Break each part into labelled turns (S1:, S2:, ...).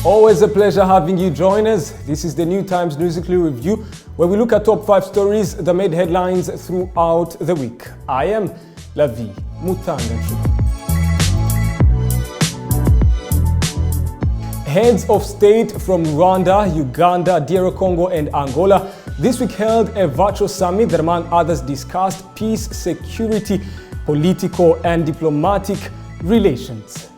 S1: Always a pleasure having you join us. This is the New Times Musically Review, where we look at top 5 stories that made headlines throughout the week. I am Lavi Mutanga. Heads of state from Rwanda, Uganda, DR Congo and Angola this week held a virtual summit that among others discussed peace, security, political and diplomatic relations.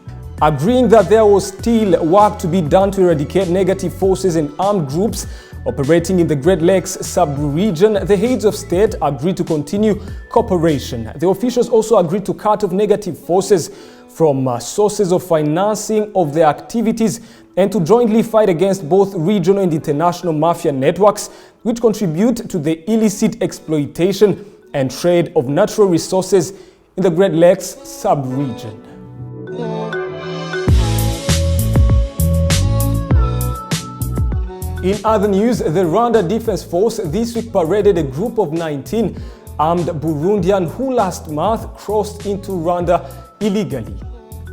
S1: Agreeing that there was still work to be done to eradicate negative forces and armed groups operating in the Great Lakes sub-region, the heads of state agreed to continue cooperation. The officials also agreed to cut off negative forces from sources of financing of their activities and to jointly fight against both regional and international mafia networks which contribute to the illicit exploitation and trade of natural resources in the Great Lakes sub-region. In other news, the Rwanda Defense Force this week paraded a group of 19 armed Burundians who last month crossed into Rwanda illegally.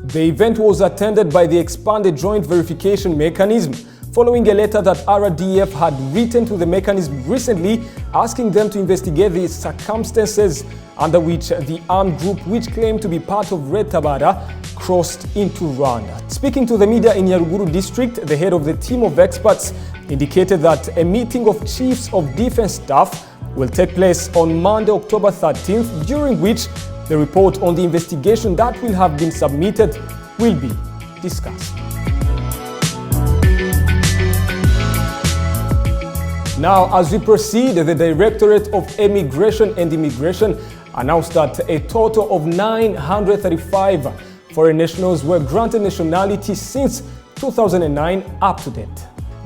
S1: The event was attended by the expanded joint verification mechanism following a letter that RDF had written to the mechanism recently asking them to investigate the circumstances under which the armed group, which claimed to be part of Red Tabara, crossed into Rwanda. Speaking to the media in Nyaruguru district, the head of the team of experts indicated that a meeting of chiefs of defense staff will take place on Monday, October 13th, during which the report on the investigation that will have been submitted will be discussed. Now, as we proceed, the Directorate of Immigration and Immigration announced that a total of 935 foreign nationals were granted nationality since 2009 up to date.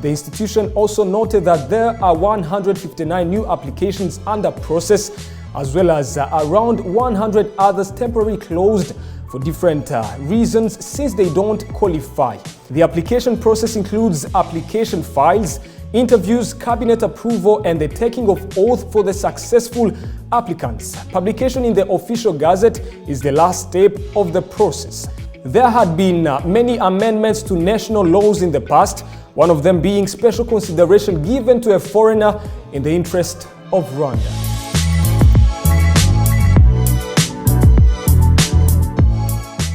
S1: The institution also noted that there are 159 new applications under process, as well as around 100 others temporarily closed for different reasons since they don't qualify. The application process includes application files, interviews, cabinet approval, and the taking of oath for the successful applicants. Publication in the official gazette is the last step of the process. There had been many amendments to national laws in the past, one of them being special consideration given to a foreigner in the interest of Rwanda.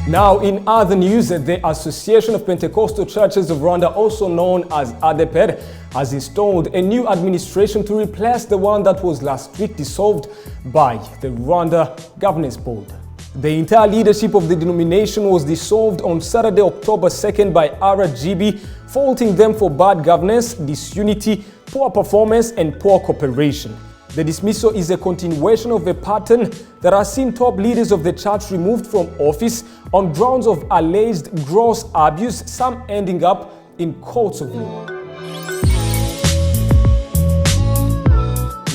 S1: Now, in other news, the Association of Pentecostal Churches of Rwanda, also known as RDF, has installed a new administration to replace the one that was last week dissolved by the Rwanda Governance Board. The entire leadership of the denomination was dissolved on Saturday, October 2nd by RGB, faulting them for bad governance, disunity, poor performance, and poor cooperation. The dismissal is a continuation of a pattern that has seen top leaders of the church removed from office on grounds of alleged gross abuse, some ending up in courts of law.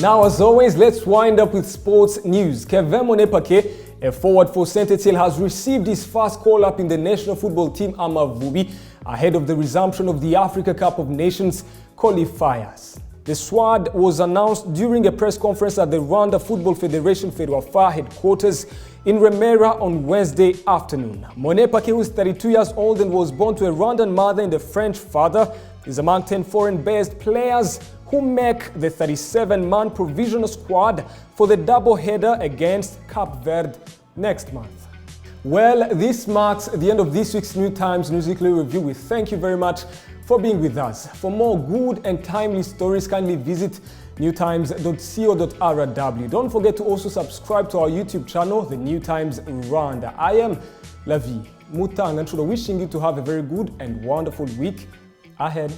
S1: Now, as always, let's wind up with sports news. Monnet-Paquet, a forward for Saint-Etienne, has received his first call-up in the national football team Amavubi ahead of the resumption of the Africa Cup of Nations qualifiers. The squad was announced during a press conference at the Rwanda Football Federation Ferwafa headquarters in Remera on Wednesday afternoon. Monnet-Paquet, who is 32 years old and was born to a Rwandan mother and a French father, is among 10 foreign-based players who make the 37-man provisional squad for the double-header against Cape Verde next month. Well, this marks the end of this week's New Times Musically Review. We thank you very much for being with us. For more good and timely stories, kindly visit newtimes.co.rw. Don't forget to also subscribe to our YouTube channel, The New Times Rwanda. I am Lavi Mutanga, wishing you to have a very good and wonderful week ahead.